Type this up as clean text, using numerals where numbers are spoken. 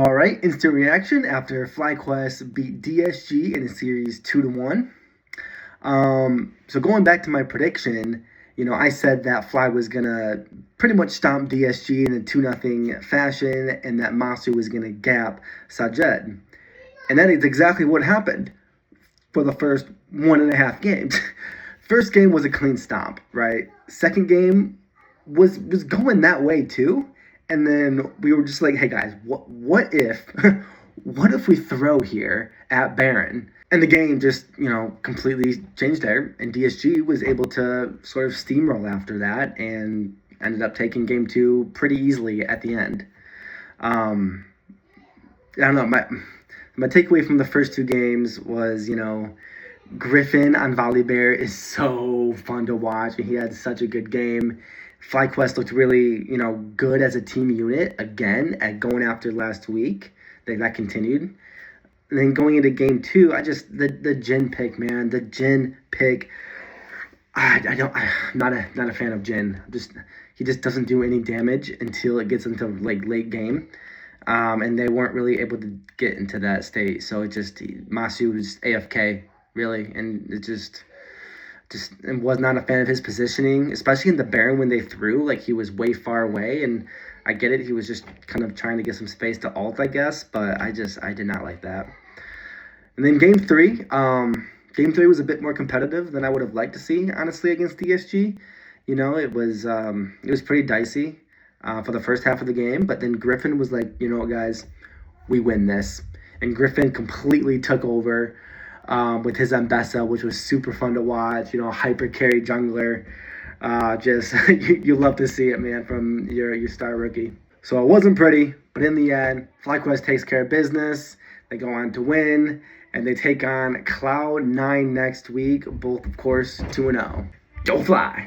All right, instant reaction after FlyQuest beat DSG in a series 2-1. So going back to my prediction, I said that Fly was gonna pretty much stomp DSG in a 2-0 fashion, and that Masu was gonna gap Sajed, and that is exactly what happened for the first 1.5 games. First game was a clean stomp, right? Second game was going that way too. And then we were just like, hey guys, what if what if we throw here at Baron? And the game just, completely changed there. And DSG was able to sort of steamroll after that and ended up taking game 2 pretty easily at the end. I don't know, my takeaway from the first 2 games was, Griffin on Volibear is so fun to watch, and he had such a good game. FlyQuest looked really, good as a team unit again at going after last week. That continued. And then going into game 2, the Jhin pick, man, the Jhin pick. I'm not a fan of Jhin. He just doesn't do any damage until it gets into late game. And they weren't really able to get into that state. So Masu was AFK, really, and it just was not a fan of his positioning, especially in the Baron when they threw. He was way far away, and I get it. He was just kind of trying to get some space to ult, I guess, but I did not like that. And then game 3 was a bit more competitive than I would have liked to see, honestly, against DSG. It was pretty dicey for the first half of the game, but then Griffin was like, you know what, guys, we win this. And Griffin completely took over with his Ambessa, which was super fun to watch. Hyper carry jungler. You love to see it, man, from your star rookie. So it wasn't pretty, but in the end, FlyQuest takes care of business. They go on to win, and they take on Cloud9 next week, both, of course, 2-0. Go Fly!